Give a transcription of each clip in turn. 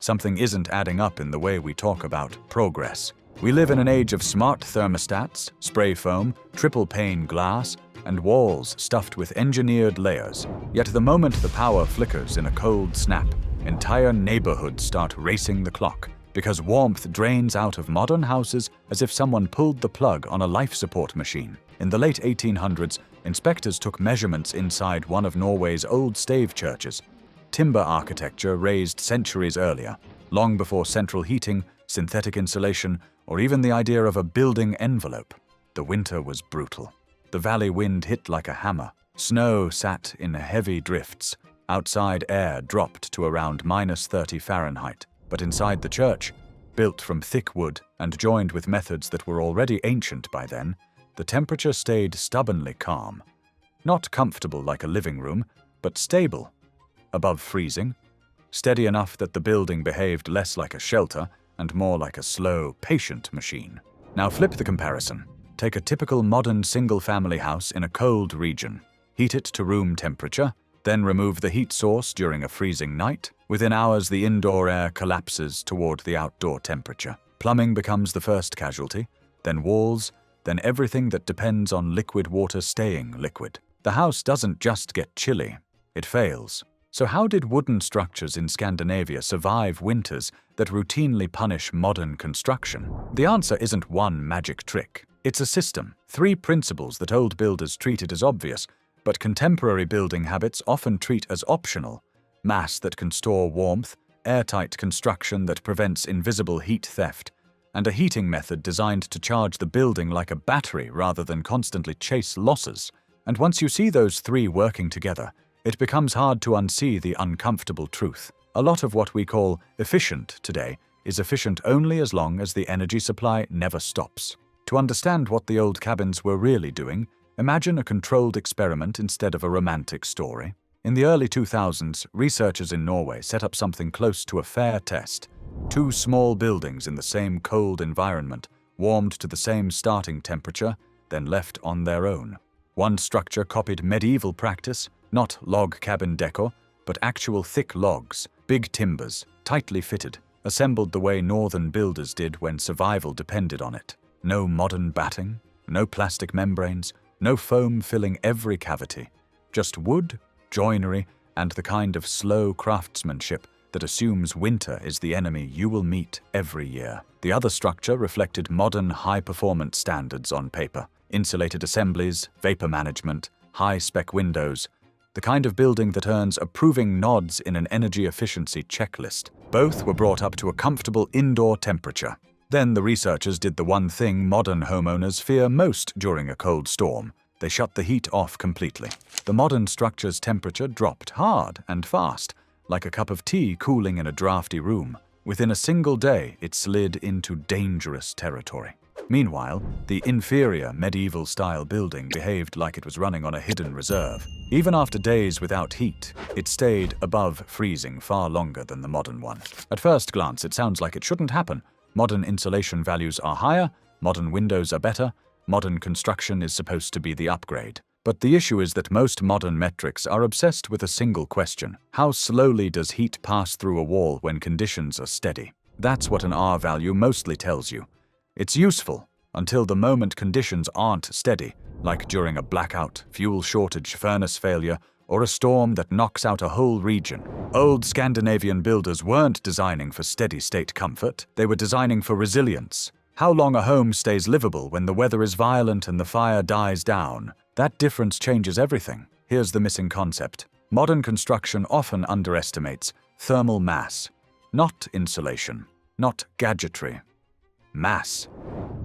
Something isn't adding up in the way we talk about progress. We live in an age of smart thermostats, spray foam, triple-pane glass, and walls stuffed with engineered layers. Yet the moment the power flickers in a cold snap, entire neighborhoods start racing the clock, because warmth drains out of modern houses as if someone pulled the plug on a life support machine. In the late 1800s, inspectors took measurements inside one of Norway's old stave churches. Timber architecture raised centuries earlier, long before central heating, synthetic insulation, or even the idea of a building envelope. The winter was brutal. The valley wind hit like a hammer. Snow sat in heavy drifts. Outside air dropped to around -30 Fahrenheit. But inside the church, built from thick wood and joined with methods that were already ancient by then, the temperature stayed stubbornly calm. Not comfortable like a living room, but stable. Above freezing. Steady enough that the building behaved less like a shelter and more like a slow, patient machine. Now flip the comparison. Take a typical modern single-family house in a cold region. Heat it to room temperature, then remove the heat source during a freezing night. Within hours, the indoor air collapses toward the outdoor temperature. Plumbing becomes the first casualty, then walls, then everything that depends on liquid water staying liquid. The house doesn't just get chilly, it fails. So how did wooden structures in Scandinavia survive winters that routinely punish modern construction? The answer isn't one magic trick. It's a system, 3 principles that old builders treated as obvious, but contemporary building habits often treat as optional: mass that can store warmth, airtight construction that prevents invisible heat theft, and a heating method designed to charge the building like a battery rather than constantly chase losses. And once you see those 3 working together, it becomes hard to unsee the uncomfortable truth. A lot of what we call efficient today is efficient only as long as the energy supply never stops. To understand what the old cabins were really doing, imagine a controlled experiment instead of a romantic story. In the early 2000s, researchers in Norway set up something close to a fair test. 2 small buildings in the same cold environment, warmed to the same starting temperature, then left on their own. One structure copied medieval practice, not log cabin decor, but actual thick logs, big timbers, tightly fitted, assembled the way northern builders did when survival depended on it. No modern batting, no plastic membranes, no foam filling every cavity. Just wood, joinery, and the kind of slow craftsmanship that assumes winter is the enemy you will meet every year. The other structure reflected modern high-performance standards on paper. Insulated assemblies, vapor management, high-spec windows, the kind of building that earns approving nods in an energy efficiency checklist. Both were brought up to a comfortable indoor temperature. Then the researchers did the one thing modern homeowners fear most during a cold storm. They shut the heat off completely. The modern structure's temperature dropped hard and fast, like a cup of tea cooling in a drafty room. Within a single day, it slid into dangerous territory. Meanwhile, the inferior medieval-style building behaved like it was running on a hidden reserve. Even after days without heat, it stayed above freezing far longer than the modern one. At first glance, it sounds like it shouldn't happen. Modern insulation values are higher, modern windows are better, modern construction is supposed to be the upgrade. But the issue is that most modern metrics are obsessed with a single question: how slowly does heat pass through a wall when conditions are steady? That's what an R value mostly tells you. It's useful until the moment conditions aren't steady, like during a blackout, fuel shortage, furnace failure, or a storm that knocks out a whole region. Old Scandinavian builders weren't designing for steady-state comfort, they were designing for resilience. How long a home stays livable when the weather is violent and the fire dies down? That difference changes everything. Here's the missing concept. Modern construction often underestimates thermal mass. Not insulation, not gadgetry. Mass.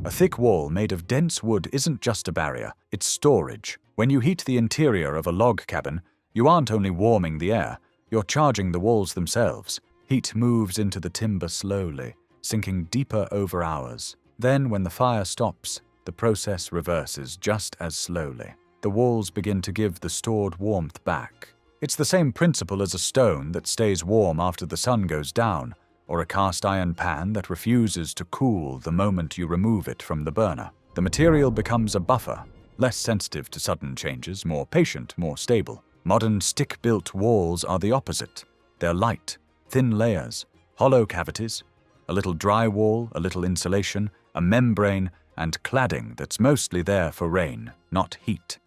A thick wall made of dense wood isn't just a barrier, it's storage. When you heat the interior of a log cabin, you aren't only warming the air, you're charging the walls themselves. Heat moves into the timber slowly, sinking deeper over hours. Then, when the fire stops, the process reverses just as slowly. The walls begin to give the stored warmth back. It's the same principle as a stone that stays warm after the sun goes down, or a cast iron pan that refuses to cool the moment you remove it from the burner. The material becomes a buffer, less sensitive to sudden changes, more patient, more stable. Modern stick-built walls are the opposite. They're light, thin layers, hollow cavities, a little drywall, a little insulation, a membrane, and cladding that's mostly there for rain, not heat.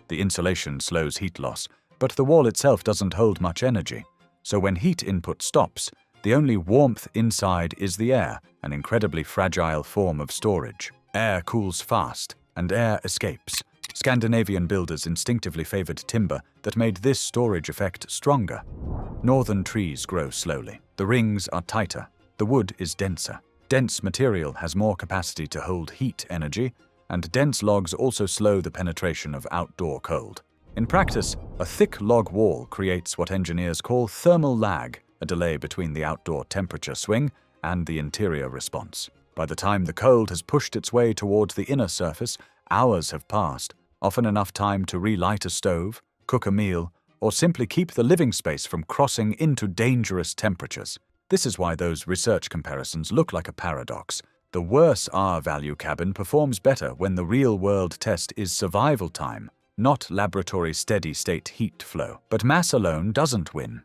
The insulation slows heat loss, but the wall itself doesn't hold much energy. So when heat input stops, the only warmth inside is the air, an incredibly fragile form of storage. Air cools fast, and air escapes. Scandinavian builders instinctively favored timber that made this storage effect stronger. Northern trees grow slowly. The rings are tighter. The wood is denser. Dense material has more capacity to hold heat energy, and dense logs also slow the penetration of outdoor cold. In practice, a thick log wall creates what engineers call thermal lag, a delay between the outdoor temperature swing and the interior response. By the time the cold has pushed its way towards the inner surface, hours have passed, often enough time to relight a stove, cook a meal, or simply keep the living space from crossing into dangerous temperatures. This is why those research comparisons look like a paradox. The worse R-value cabin performs better when the real-world test is survival time, not laboratory steady-state heat flow. But mass alone doesn't win.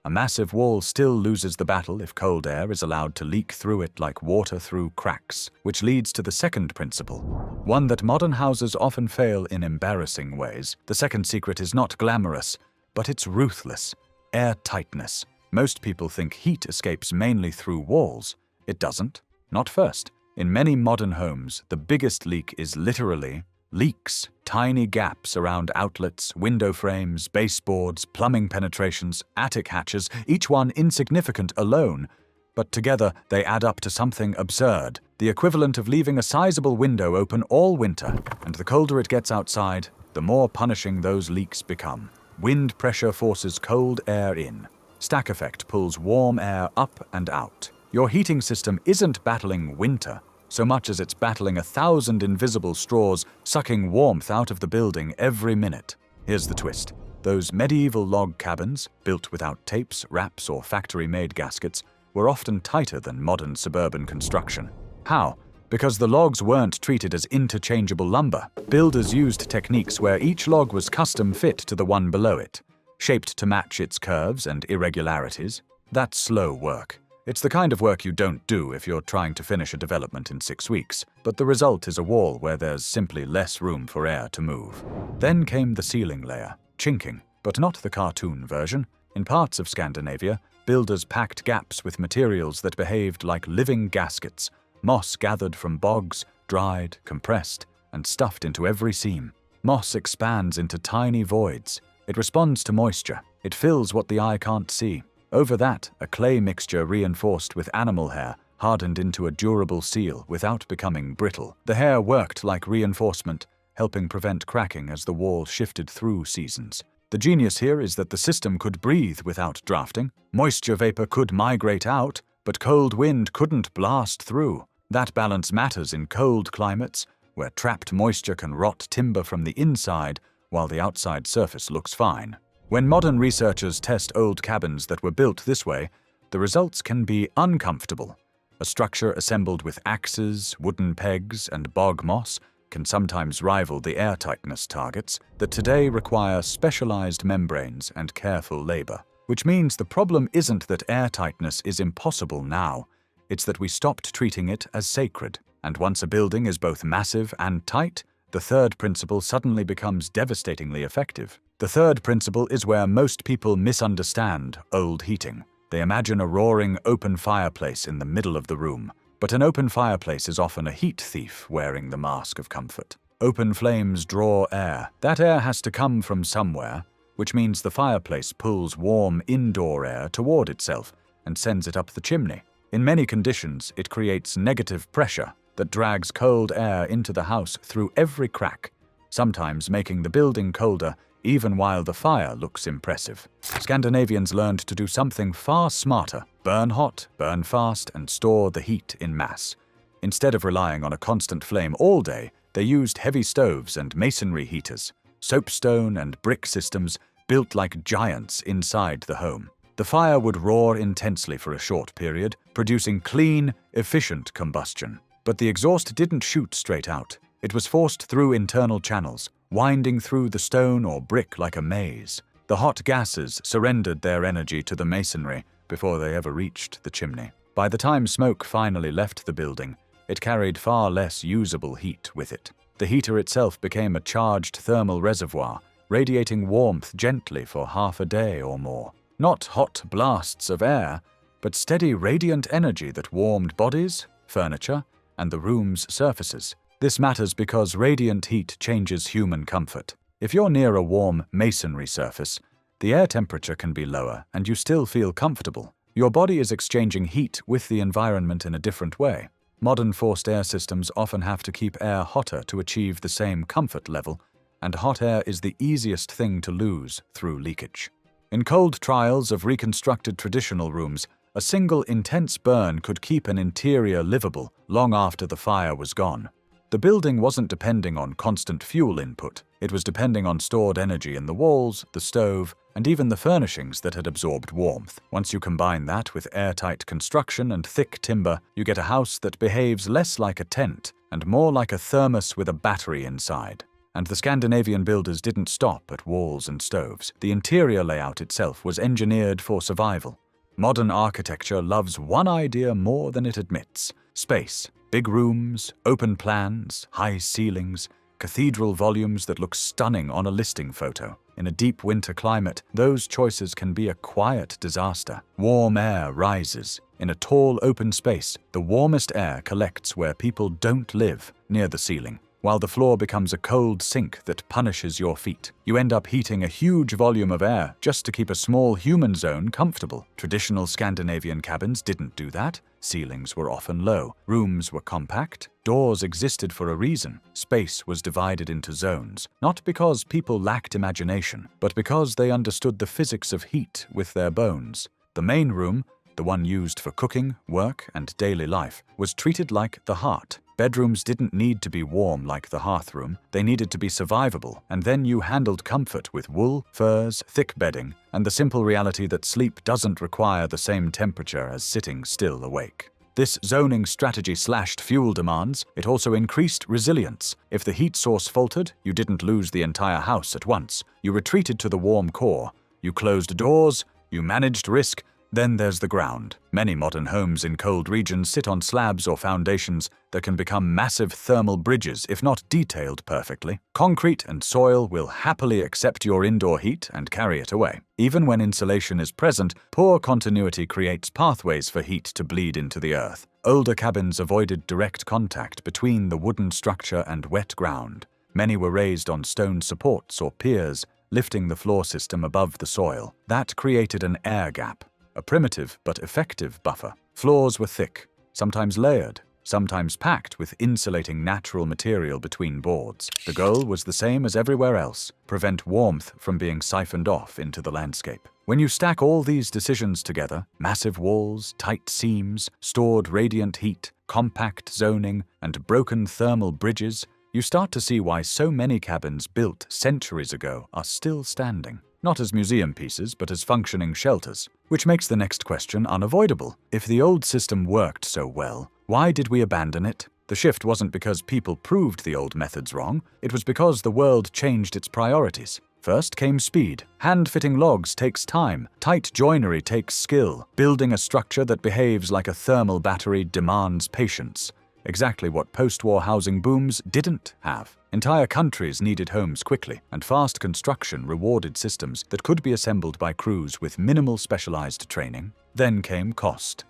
A massive wall still loses the battle if cold air is allowed to leak through it like water through cracks, which leads to the second principle, one that modern houses often fail in embarrassing ways. The second secret is not glamorous, but it's ruthless: air tightness. Most people think heat escapes mainly through walls. It doesn't. Not first. In many modern homes, the biggest leak is literally leaks. Tiny gaps around outlets, window frames, baseboards, plumbing penetrations, attic hatches, each one insignificant alone, but together they add up to something absurd, the equivalent of leaving a sizable window open all winter, and the colder it gets outside, the more punishing those leaks become. Wind pressure forces cold air in. Stack effect pulls warm air up and out. Your heating system isn't battling winter so much as it's battling 1,000 invisible straws sucking warmth out of the building every minute. Here's the twist. Those medieval log cabins, built without tapes, wraps, or factory-made gaskets, were often tighter than modern suburban construction. How? Because the logs weren't treated as interchangeable lumber. Builders used techniques where each log was custom fit to the one below it, shaped to match its curves and irregularities. That's slow work. It's the kind of work you don't do if you're trying to finish a development in 6 weeks, but the result is a wall where there's simply less room for air to move. Then came the ceiling layer, chinking, but not the cartoon version. In parts of Scandinavia, builders packed gaps with materials that behaved like living gaskets, moss gathered from bogs, dried, compressed, and stuffed into every seam. Moss expands into tiny voids. It responds to moisture. It fills what the eye can't see. Over that, a clay mixture reinforced with animal hair hardened into a durable seal without becoming brittle. The hair worked like reinforcement, helping prevent cracking as the wall shifted through seasons. The genius here is that the system could breathe without drafting. Moisture vapor could migrate out, but cold wind couldn't blast through. That balance matters in cold climates, where trapped moisture can rot timber from the inside while the outside surface looks fine. When modern researchers test old cabins that were built this way, the results can be uncomfortable. A structure assembled with axes, wooden pegs, and bog moss can sometimes rival the airtightness targets that today require specialized membranes and careful labor. Which means the problem isn't that airtightness is impossible now, it's that we stopped treating it as sacred. And once a building is both massive and tight, the third principle suddenly becomes devastatingly effective. The third principle is where most people misunderstand old heating. They imagine a roaring open fireplace in the middle of the room, but an open fireplace is often a heat thief wearing the mask of comfort. Open flames draw air. That air has to come from somewhere, which means the fireplace pulls warm indoor air toward itself and sends it up the chimney. In many conditions, it creates negative pressure that drags cold air into the house through every crack, sometimes making the building colder even while the fire looks impressive. Scandinavians learned to do something far smarter: burn hot, burn fast, and store the heat in mass. Instead of relying on a constant flame all day, they used heavy stoves and masonry heaters, soapstone and brick systems built like giants inside the home. The fire would roar intensely for a short period, producing clean, efficient combustion. But the exhaust didn't shoot straight out. It was forced through internal channels, winding through the stone or brick like a maze. The hot gases surrendered their energy to the masonry, before they ever reached the chimney. By the time smoke finally left the building, it carried far less usable heat with it. The heater itself became a charged thermal reservoir, radiating warmth gently for half a day or more. Not hot blasts of air, but steady radiant energy that warmed bodies, furniture, and the room's surfaces. This matters because radiant heat changes human comfort. If you're near a warm masonry surface, the air temperature can be lower and you still feel comfortable. Your body is exchanging heat with the environment in a different way. Modern forced air systems often have to keep air hotter to achieve the same comfort level, and hot air is the easiest thing to lose through leakage. In cold trials of reconstructed traditional rooms, a single intense burn could keep an interior livable long after the fire was gone. The building wasn't depending on constant fuel input. It was depending on stored energy in the walls, the stove, and even the furnishings that had absorbed warmth. Once you combine that with airtight construction and thick timber, you get a house that behaves less like a tent and more like a thermos with a battery inside. And the Scandinavian builders didn't stop at walls and stoves. The interior layout itself was engineered for survival. Modern architecture loves one idea more than it admits: space. Big rooms, open plans, high ceilings, cathedral volumes that look stunning on a listing photo. In a deep winter climate, those choices can be a quiet disaster. Warm air rises. In a tall open space, the warmest air collects where people don't live, near the ceiling, while the floor becomes a cold sink that punishes your feet. You end up heating a huge volume of air just to keep a small human zone comfortable. Traditional Scandinavian cabins didn't do that. Ceilings were often low, rooms were compact, doors existed for a reason. Space was divided into zones, not because people lacked imagination, but because they understood the physics of heat with their bones. The main room, the one used for cooking, work, and daily life, was treated like the heart. Bedrooms didn't need to be warm like the hearth room, they needed to be survivable, and then you handled comfort with wool, furs, thick bedding, and the simple reality that sleep doesn't require the same temperature as sitting still awake. This zoning strategy slashed fuel demands. It also increased resilience. If the heat source faltered, you didn't lose the entire house at once. You retreated to the warm core. You closed doors, you managed risk. Then there's the ground. Many modern homes in cold regions sit on slabs or foundations that can become massive thermal bridges if not detailed perfectly. Concrete and soil will happily accept your indoor heat and carry it away. Even when insulation is present, poor continuity creates pathways for heat to bleed into the earth. Older cabins avoided direct contact between the wooden structure and wet ground. Many were raised on stone supports or piers, lifting the floor system above the soil. That created an air gap. A primitive but effective buffer. Floors were thick, sometimes layered, sometimes packed with insulating natural material between boards. The goal was the same as everywhere else: prevent warmth from being siphoned off into the landscape. When you stack all these decisions together, massive walls, tight seams, stored radiant heat, compact zoning, and broken thermal bridges, you start to see why so many cabins built centuries ago are still standing. Not as museum pieces, but as functioning shelters. Which makes the next question unavoidable. If the old system worked so well, why did we abandon it? The shift wasn't because people proved the old methods wrong, it was because the world changed its priorities. First came speed. Hand-fitting logs takes time. Tight joinery takes skill. Building a structure that behaves like a thermal battery demands patience. Exactly what post-war housing booms didn't have. Entire countries needed homes quickly, and fast construction rewarded systems that could be assembled by crews with minimal specialized training. Then came cost.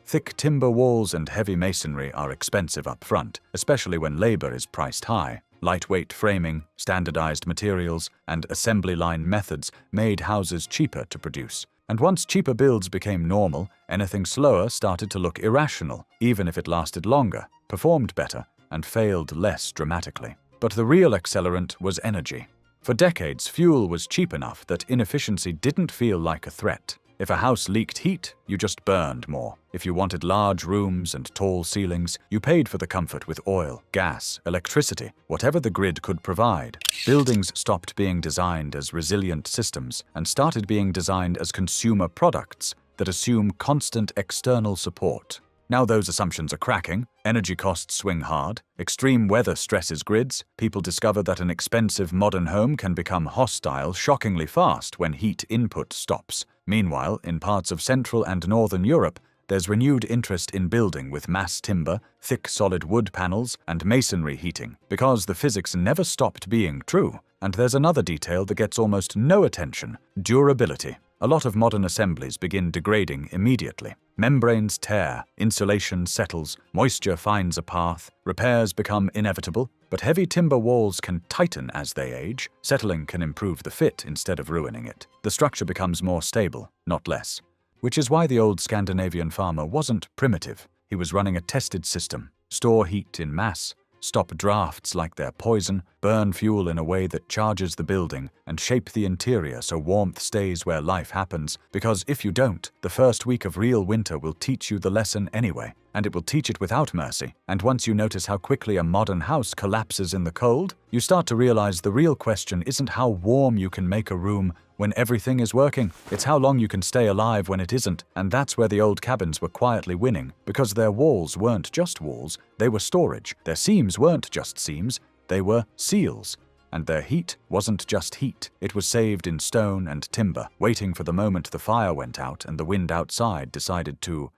Thick timber walls and heavy masonry are expensive up front, especially when labor is priced high. Lightweight framing, standardized materials, and assembly line methods made houses cheaper to produce. And once cheaper builds became normal, anything slower started to look irrational, even if it lasted longer, performed better, and failed less dramatically. But the real accelerant was energy. For decades, fuel was cheap enough that inefficiency didn't feel like a threat. If a house leaked heat, you just burned more. If you wanted large rooms and tall ceilings, you paid for the comfort with oil, gas, electricity, whatever the grid could provide. Buildings stopped being designed as resilient systems and started being designed as consumer products that assume constant external support. Now those assumptions are cracking, energy costs swing hard, extreme weather stresses grids, people discover that an expensive modern home can become hostile shockingly fast when heat input stops. Meanwhile, in parts of Central and Northern Europe, there's renewed interest in building with mass timber, thick solid wood panels, and masonry heating, because the physics never stopped being true. And there's another detail that gets almost no attention: durability. A lot of modern assemblies begin degrading immediately. Membranes tear, insulation settles, moisture finds a path, repairs become inevitable, but heavy timber walls can tighten as they age. Settling can improve the fit instead of ruining it. The structure becomes more stable, not less. Which is why the old Scandinavian farmer wasn't primitive. He was running a tested system: store heat in mass, stop drafts like they're poison, burn fuel in a way that charges the building, and shape the interior so warmth stays where life happens, because if you don't, the first week of real winter will teach you the lesson anyway, and it will teach it without mercy. And once you notice how quickly a modern house collapses in the cold, you start to realize the real question isn't how warm you can make a room when everything is working. It's how long you can stay alive when it isn't. And that's where the old cabins were quietly winning, because their walls weren't just walls, they were storage. Their seams weren't just seams, they were seals. And their heat wasn't just heat, it was saved in stone and timber, waiting for the moment the fire went out and the wind outside decided to